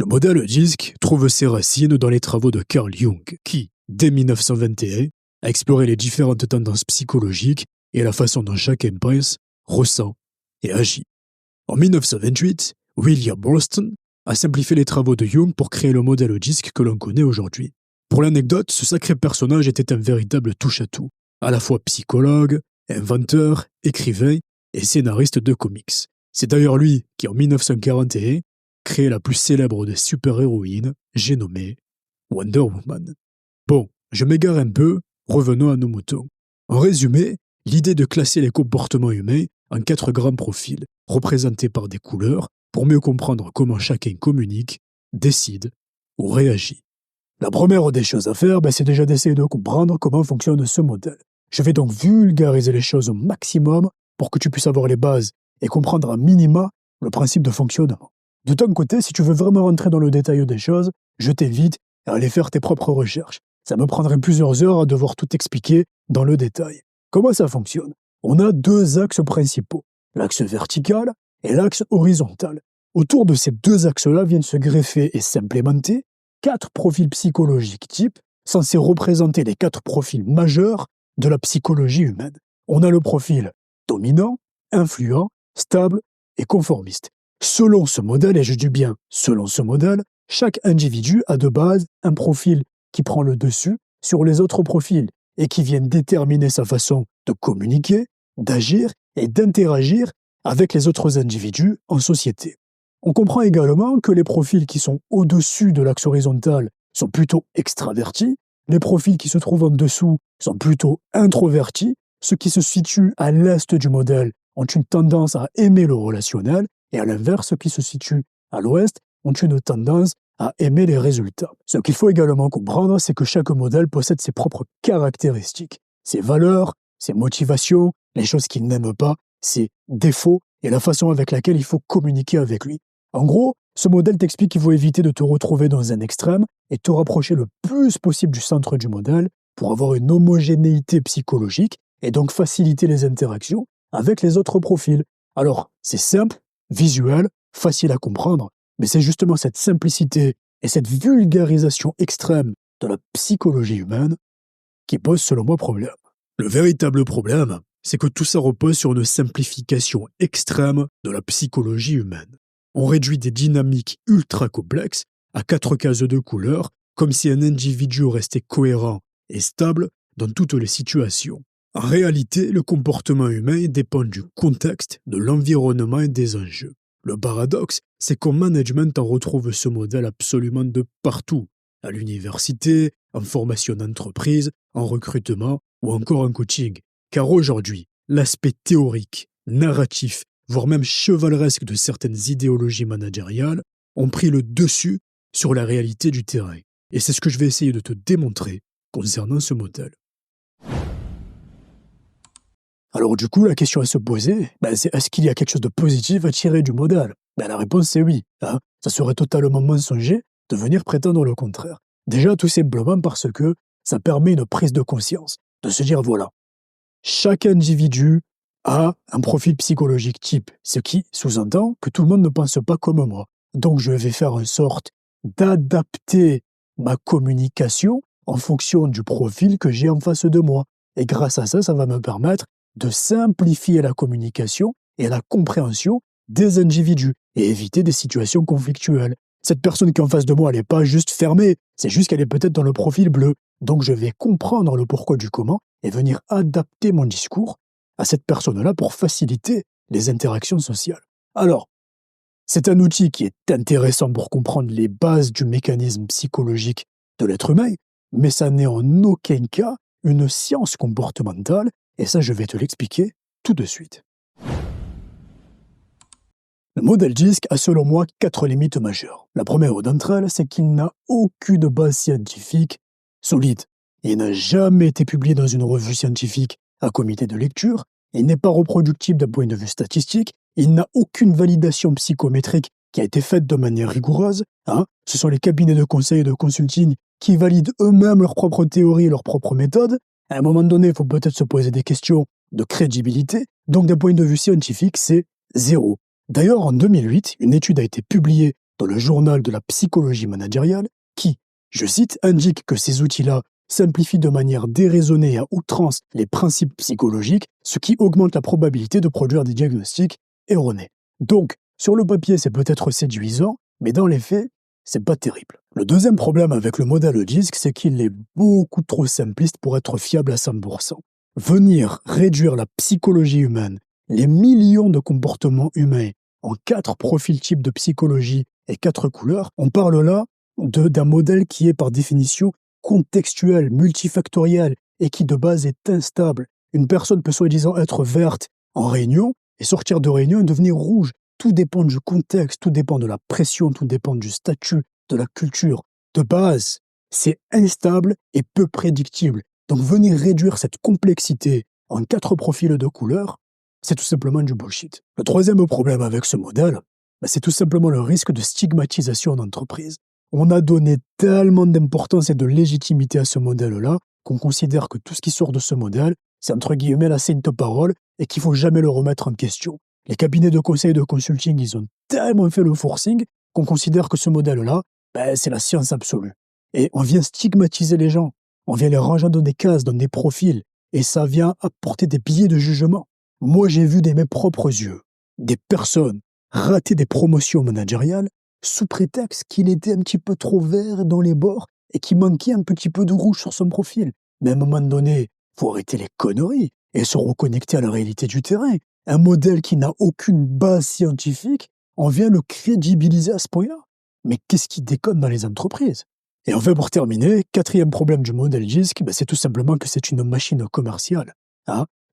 Le modèle DISC trouve ses racines dans les travaux de Carl Jung, qui, dès 1921, a exploré les différentes tendances psychologiques et la façon dont chacun pense, ressent et agit. En 1928, William Wollaston a simplifié les travaux de Jung pour créer le modèle DISC que l'on connaît aujourd'hui. Pour l'anecdote, ce sacré personnage était un véritable touche-à-tout, à la fois psychologue, inventeur, écrivain et scénariste de comics. C'est d'ailleurs lui qui, en 1941, créé la plus célèbre des super-héroïnes, j'ai nommé Wonder Woman. Bon, je m'égare un peu, revenons à nos moutons. En résumé, l'idée de classer les comportements humains en 4 grands profils, représentés par des couleurs, pour mieux comprendre comment chacun communique, décide ou réagit. La première des choses à faire, c'est déjà d'essayer de comprendre comment fonctionne ce modèle. Je vais donc vulgariser les choses au maximum pour que tu puisses avoir les bases et comprendre à minima le principe de fonctionnement. De ton côté, si tu veux vraiment rentrer dans le détail des choses, je t'invite à aller faire tes propres recherches. Ça me prendrait plusieurs heures à devoir tout expliquer dans le détail. Comment ça fonctionne? On a 2 axes principaux, l'axe vertical et l'axe horizontal. Autour de ces 2 axes-là viennent se greffer et s'implémenter 4 profils psychologiques types censés représenter les 4 profils majeurs de la psychologie humaine. On a le profil dominant, influent, stable et conformiste. Selon ce modèle, et je dis bien selon ce modèle, chaque individu a de base un profil qui prend le dessus sur les autres profils et qui vient déterminer sa façon de communiquer, d'agir et d'interagir avec les autres individus en société. On comprend également que les profils qui sont au-dessus de l'axe horizontal sont plutôt extravertis, les profils qui se trouvent en dessous sont plutôt introvertis, ceux qui se situent à l'est du modèle ont une tendance à aimer le relationnel, et à l'inverse, ceux qui se situent à l'ouest ont une tendance à aimer les résultats. Ce qu'il faut également comprendre, c'est que chaque modèle possède ses propres caractéristiques, ses valeurs, ses motivations, les choses qu'il n'aime pas, ses défauts et la façon avec laquelle il faut communiquer avec lui. En gros, ce modèle t'explique qu'il faut éviter de te retrouver dans un extrême et te rapprocher le plus possible du centre du modèle pour avoir une homogénéité psychologique et donc faciliter les interactions avec les autres profils. Alors, c'est simple, visuel, facile à comprendre, mais c'est justement cette simplicité et cette vulgarisation extrême de la psychologie humaine qui pose selon moi problème. Le véritable problème, c'est que tout ça repose sur une simplification extrême de la psychologie humaine. On réduit des dynamiques ultra complexes à 4 cases de couleurs, comme si un individu restait cohérent et stable dans toutes les situations. En réalité, le comportement humain dépend du contexte, de l'environnement et des enjeux. Le paradoxe, c'est qu'en management, on retrouve ce modèle absolument de partout, à l'université, en formation d'entreprise, en recrutement ou encore en coaching. Car aujourd'hui, l'aspect théorique, narratif, voire même chevaleresque de certaines idéologies managériales ont pris le dessus sur la réalité du terrain. Et c'est ce que je vais essayer de te démontrer concernant ce modèle. Alors du coup, la question à se poser, c'est est-ce qu'il y a quelque chose de positif à tirer du modèle? La réponse c'est oui. Ça serait totalement mensonger de venir prétendre le contraire. Déjà, tout simplement parce que ça permet une prise de conscience, de se dire voilà, chaque individu a un profil psychologique type, ce qui sous-entend que tout le monde ne pense pas comme moi. Donc je vais faire en sorte d'adapter ma communication en fonction du profil que j'ai en face de moi. Et grâce à ça, ça va me permettre de simplifier la communication et la compréhension des individus et éviter des situations conflictuelles. Cette personne qui est en face de moi, elle n'est pas juste fermée, c'est juste qu'elle est peut-être dans le profil bleu. Donc je vais comprendre le pourquoi du comment et venir adapter mon discours à cette personne-là pour faciliter les interactions sociales. Alors, c'est un outil qui est intéressant pour comprendre les bases du mécanisme psychologique de l'être humain, mais ça n'est en aucun cas une science comportementale, et ça je vais te l'expliquer tout de suite. Le modèle DISC a selon moi 4 limites majeures. La première d'entre elles, c'est qu'il n'a aucune base scientifique solide. Il n'a jamais été publié dans une revue scientifique à comité de lecture, il n'est pas reproductible d'un point de vue statistique, il n'a aucune validation psychométrique qui a été faite de manière rigoureuse. Ce sont les cabinets de conseil et de consulting qui valident eux-mêmes leurs propres théories et leurs propres méthodes. À un moment donné, il faut peut-être se poser des questions de crédibilité. Donc d'un point de vue scientifique, c'est zéro. D'ailleurs, en 2008, une étude a été publiée dans le journal de la psychologie managériale qui, je cite, indique que ces outils-là simplifient de manière déraisonnée et à outrance les principes psychologiques, ce qui augmente la probabilité de produire des diagnostics erronés. Donc, sur le papier, c'est peut-être séduisant, mais dans les faits, c'est pas terrible. Le deuxième problème avec le modèle DISC, c'est qu'il est beaucoup trop simpliste pour être fiable à 100%. Venir réduire la psychologie humaine, les millions de comportements humains, en 4 profils types de psychologie et 4 couleurs, on parle là d'un modèle qui est par définition contextuel, multifactoriel et qui de base est instable. Une personne peut soi-disant être verte en réunion et sortir de réunion et devenir rouge. Tout dépend du contexte, tout dépend de la pression, tout dépend du statut, de la culture. De base, c'est instable et peu prédictible. Donc venir réduire cette complexité en 4 profils de couleurs, c'est tout simplement du bullshit. Le troisième problème avec ce modèle, c'est tout simplement le risque de stigmatisation d'entreprise. On a donné tellement d'importance et de légitimité à ce modèle-là qu'on considère que tout ce qui sort de ce modèle, c'est entre guillemets la sainte parole et qu'il ne faut jamais le remettre en question. Les cabinets de conseil et de consulting, ils ont tellement fait le forcing qu'on considère que ce modèle-là, c'est la science absolue. Et on vient stigmatiser les gens, on vient les ranger dans des cases, dans des profils, et ça vient apporter des biais de jugement. Moi, j'ai vu de mes propres yeux des personnes rater des promotions managériales sous prétexte qu'il était un petit peu trop vert dans les bords et qu'il manquait un petit peu de rouge sur son profil. Mais à un moment donné, il faut arrêter les conneries et se reconnecter à la réalité du terrain. Un modèle qui n'a aucune base scientifique, on vient le crédibiliser à ce point-là. Mais qu'est-ce qui déconne dans les entreprises? Et enfin, pour terminer, 4e problème du modèle DISC, c'est tout simplement que c'est une machine commerciale.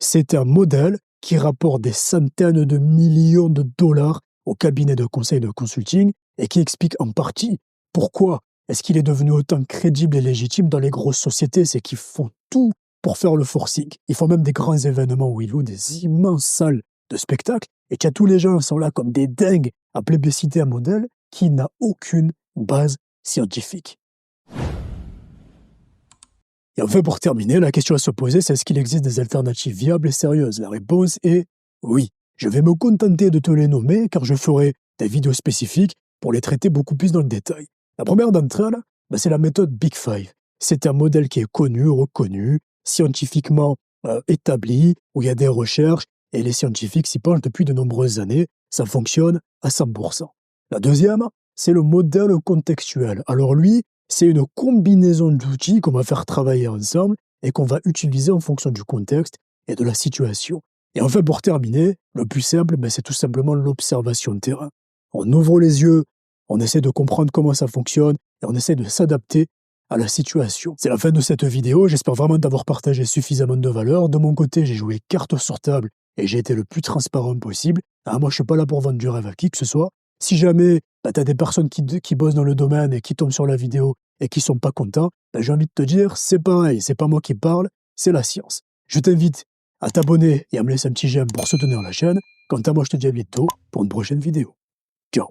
C'est un modèle qui rapporte des centaines de millions de dollars au cabinet de conseil de consulting et qui explique en partie pourquoi est-ce qu'il est devenu autant crédible et légitime dans les grosses sociétés. C'est qu'ils font tout pour faire le forcing. Ils font même des grands événements où ils louent des immenses salles de spectacle et qu'il y a tous les gens qui sont là comme des dingues à plébisciter un modèle qui n'a aucune base scientifique. Et enfin, pour terminer, la question à se poser, c'est est-ce qu'il existe des alternatives viables et sérieuses? La réponse est oui. Je vais me contenter de te les nommer car je ferai des vidéos spécifiques pour les traiter beaucoup plus dans le détail. La première d'entre elles, c'est la méthode Big Five. C'est un modèle qui est connu, reconnu, scientifiquement établi, où il y a des recherches et les scientifiques s'y penchent depuis de nombreuses années. Ça fonctionne à 100%. La deuxième, c'est le modèle contextuel. Alors lui, c'est une combinaison d'outils qu'on va faire travailler ensemble et qu'on va utiliser en fonction du contexte et de la situation. Et enfin, pour terminer, le plus simple, c'est tout simplement l'observation de terrain. On ouvre les yeux, on essaie de comprendre comment ça fonctionne et on essaie de s'adapter à la situation. C'est la fin de cette vidéo, j'espère vraiment t'avoir partagé suffisamment de valeur. De mon côté, j'ai joué carte sur table et j'ai été le plus transparent possible. Moi, je ne suis pas là pour vendre du rêve à qui que ce soit. Si jamais tu as des personnes qui bossent dans le domaine et qui tombent sur la vidéo et qui sont pas contents, j'ai envie de te dire, c'est pareil, c'est pas moi qui parle, c'est la science. Je t'invite à t'abonner et à me laisser un petit j'aime pour soutenir la chaine. Quant à moi, je te dis à bientôt pour une prochaine vidéo. Ciao.